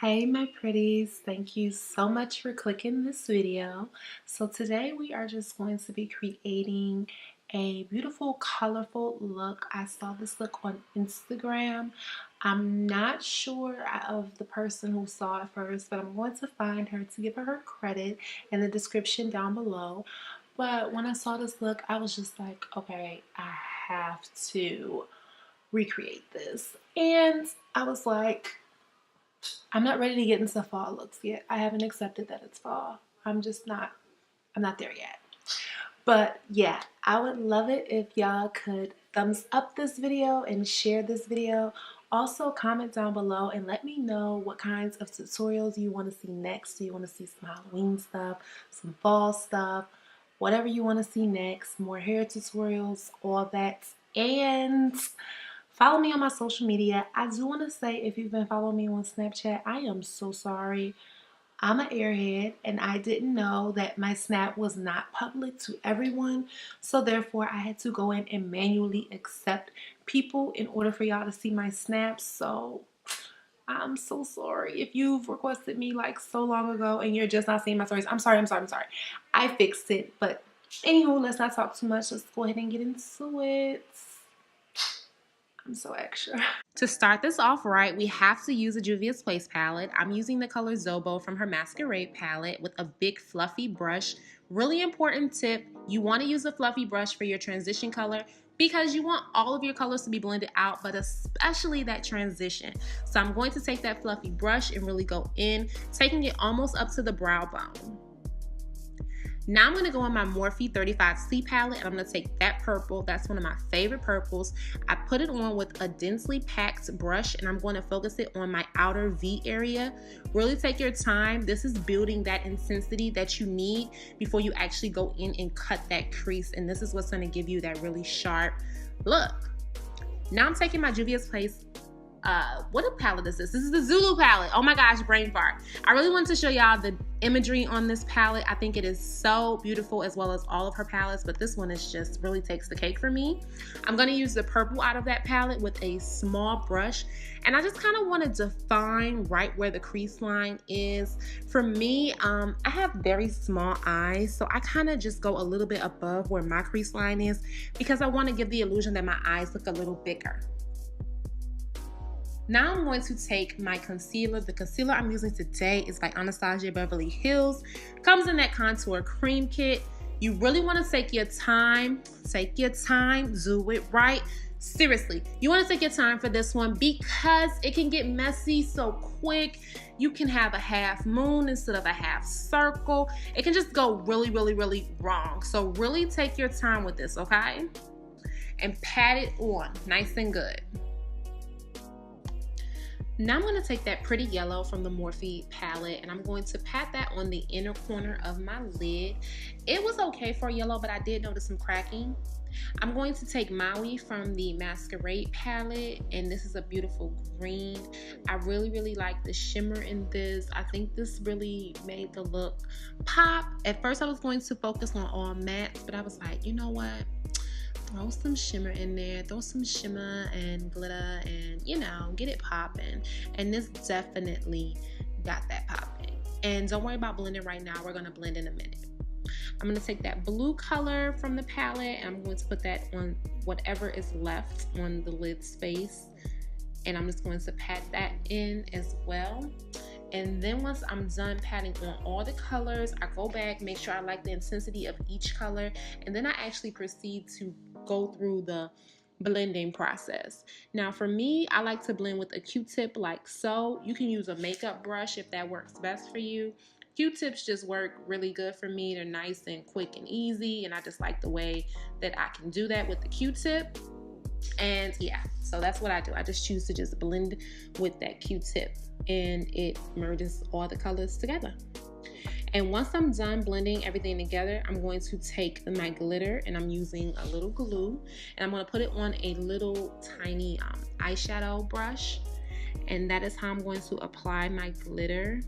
Hey my pretties, thank you so much for clicking this video. So today we are just going to be creating a beautiful colorful look. I saw this look on Instagram. I'm not sure of the person who saw it first, but I'm going to find her to give her credit in the description down below. But when I saw this look, I was just like, okay, I have to recreate this. And I was like, I'm not ready to get into fall looks yet. I haven't accepted that it's fall. I'm not there yet. But yeah, I would love it if y'all could thumbs up this video and share this video. Also comment down below and let me know what kinds of tutorials you want to see next. Do you want to see some Halloween stuff, some fall stuff, whatever you want to see next, more hair tutorials, all that. And follow me on my social media. I do want to say, if you've been following me on Snapchat, I am so sorry. I'm an airhead and I didn't know that my Snap was not public to everyone. So therefore, I had to go in and manually accept people in order for y'all to see my snaps. So I'm so sorry if you've requested me like so long ago and you're just not seeing my stories. I'm sorry. I fixed it. But anywho, let's not talk too much. Let's go ahead and get into it. I'm so extra. To start this off right, we have to use a Juvia's Place palette. I'm using the color Zobo from her Masquerade palette with a big fluffy brush. Really important tip, you want to use a fluffy brush for your transition color because you want all of your colors to be blended out, but especially that transition. So I'm going to take that fluffy brush and really go in, taking it almost up to the brow bone. Now I'm going to go on my Morphe 35C palette and I'm going to take that purple. That's one of my favorite purples. I put it on with a densely packed brush and I'm going to focus it on my outer V area. Really take your time. This is building that intensity that you need before you actually go in and cut that crease. And this is what's going to give you that really sharp look. Now I'm taking my Juvia's Place what a palette is this? This is the Zulu palette. Oh my gosh, brain fart. I really wanted to show y'all the imagery on this palette. I think it is so beautiful, as well as all of her palettes, but this one is just really takes the cake for me. I'm going to use the purple out of that palette with a small brush, and I just kind of want to define right where the crease line is. For me, I have very small eyes, so I kind of just go a little bit above where my crease line is because I want to give the illusion that my eyes look a little bigger. Now I'm going to take my concealer. The concealer I'm using today is by Anastasia Beverly Hills. Comes in that contour cream kit. You really want to take your time. Take your time. Do it right. Seriously, you want to take your time for this one because it can get messy so quick. You can have a half moon instead of a half circle. It can just go really, really, really wrong. So really take your time with this, okay? And pat it on nice and good. Now I'm going to take that pretty yellow from the Morphe palette and I'm going to pat that on the inner corner of my lid. It was okay for yellow, but I did notice some cracking. I'm going to take Maui from the Masquerade palette, and this is a beautiful green. I really, really like the shimmer in this. I think this really made the look pop. At first I was going to focus on all mattes, but I was like, you know what? Throw some shimmer in there, throw some shimmer and glitter and, you know, get it popping. And this definitely got that popping. And don't worry about blending right now. We're going to blend in a minute. I'm going to take that blue color from the palette and I'm going to put that on whatever is left on the lid space. And I'm just going to pat that in as well. And then once I'm done patting on all the colors, I go back, make sure I like the intensity of each color, and then I actually proceed to go through the blending process. Now for me, I like to blend with a Q-tip like so. You can use a makeup brush if that works best for you. Q-tips just work really good for me. They're nice and quick and easy, and I just like the way that I can do that with the Q-tip. And yeah, so that's what I do. I just choose to just blend with that Q-tip and it merges all the colors together. And once I'm done blending everything together, I'm going to take my glitter and I'm using a little glue and I'm going to put it on a little tiny eyeshadow brush, and that is how I'm going to apply my glitter.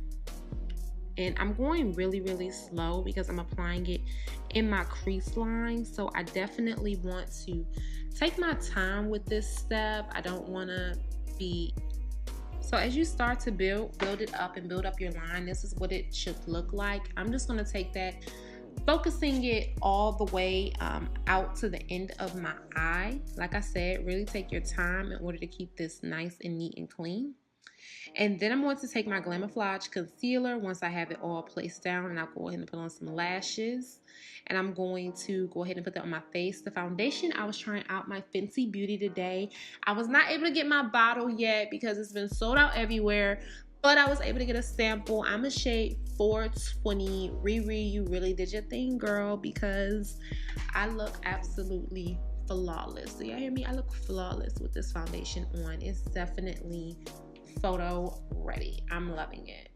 And I'm going really, really slow because I'm applying it in my crease line. So I definitely want to take my time with this step. I don't want to be So as you start to build it up and build up your line, this is what it should look like. I'm just going to take that, focusing it all the way out to the end of my eye. Like I said, really take your time in order to keep this nice and neat and clean. And then I'm going to take my Glamoflauge concealer once I have it all placed down, and I'll go ahead and put on some lashes. And I'm going to go ahead and put that on my face. The foundation, I was trying out my Fenty Beauty today. I was not able to get my bottle yet because it's been sold out everywhere, but I was able to get a sample. I'm a shade 420. Riri, you really did your thing, girl, because I look absolutely flawless. Do y'all hear me? I look flawless with this foundation on. It's definitely photo ready. I'm loving it.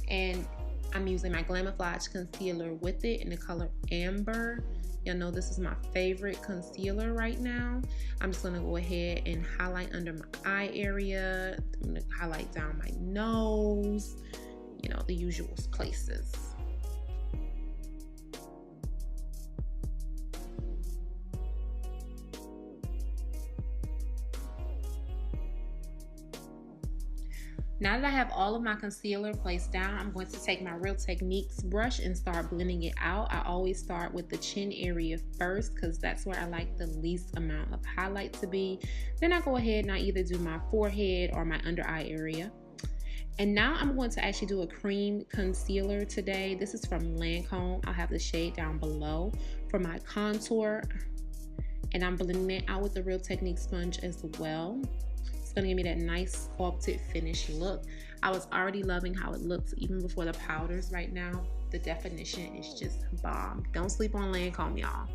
And I'm using my Glamoflauge concealer with it in the color Amber. Y'all know this is my favorite concealer right now. I'm just gonna go ahead and highlight under my eye area. I'm gonna highlight down my nose, you know, the usual places. Now that I have all of my concealer placed down, I'm going to take my Real Techniques brush and start blending it out. I always start with the chin area first because that's where I like the least amount of highlight to be. Then I go ahead and I either do my forehead or my under eye area. And now I'm going to actually do a cream concealer today. This is from Lancome. I'll have the shade down below for my contour. And I'm blending it out with the Real Techniques sponge as well. Gonna give me that nice sculpted finish look. I was already loving how it looks even before the powders. Right now the definition is just bomb. Don't sleep on Lancome, y'all.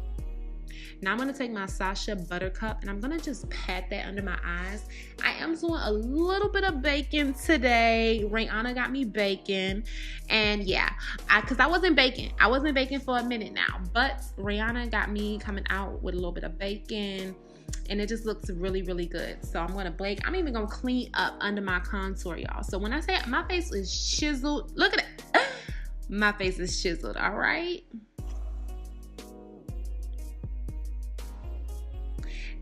Now I'm gonna take my Sacha Buttercup and I'm gonna just pat that under my eyes. I am doing a little bit of baking today. Rihanna got me baking, and yeah, because I wasn't baking for a minute now, but Rihanna got me coming out with a little bit of bacon. And it just looks really, really good. So I'm gonna Blaq. I'm even gonna clean up under my contour, y'all. So when I say my face is chiseled, look at it. My face is chiseled, all right?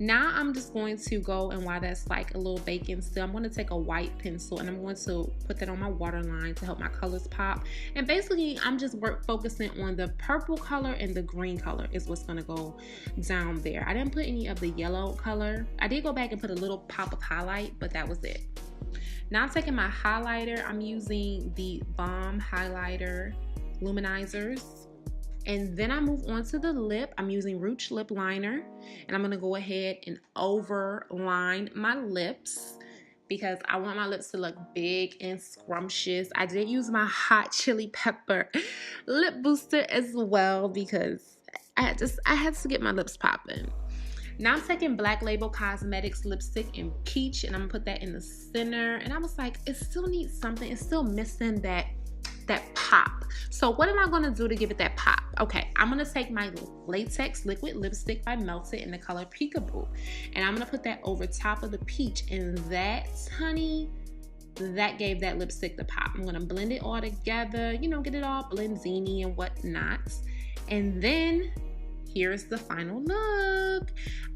Now I'm just going to go, and while that's like a little baking still, I'm going to take a white pencil and I'm going to put that on my waterline to help my colors pop. And basically I'm just focusing on the purple color and the green color is what's going to go down there. I didn't put any of the yellow color. I did go back and put a little pop of highlight, but that was it. Now I'm taking my highlighter. I'm using the Balm Highlighter Luminizers. And then I move on to the lip. I'm using Rooch lip liner, and I'm gonna go ahead and overline my lips because I want my lips to look big and scrumptious. I did use my hot chili pepper lip booster as well because I had to get my lips popping. Now I'm taking Black Label Cosmetics lipstick in Peach, and I'm gonna put that in the center. And I was like, it still needs something. It's still missing that pop. So what am I going to do to give it that pop? Okay, I'm going to take my latex liquid lipstick by Melted in the color Peekaboo, and I'm going to put that over top of the peach, and that, honey, that gave that lipstick the pop. I'm going to blend it all together, you know, get it all blend-zini and whatnot. And then here's the final look.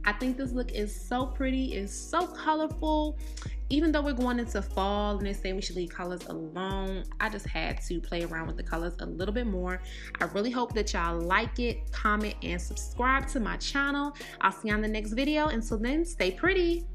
I think this look is so pretty, it's so colorful. Even though we're going into fall and they say we should leave colors alone, I just had to play around with the colors a little bit more. I really hope that y'all like it, comment, and subscribe to my channel. I'll see you on the next video. Until then, stay pretty.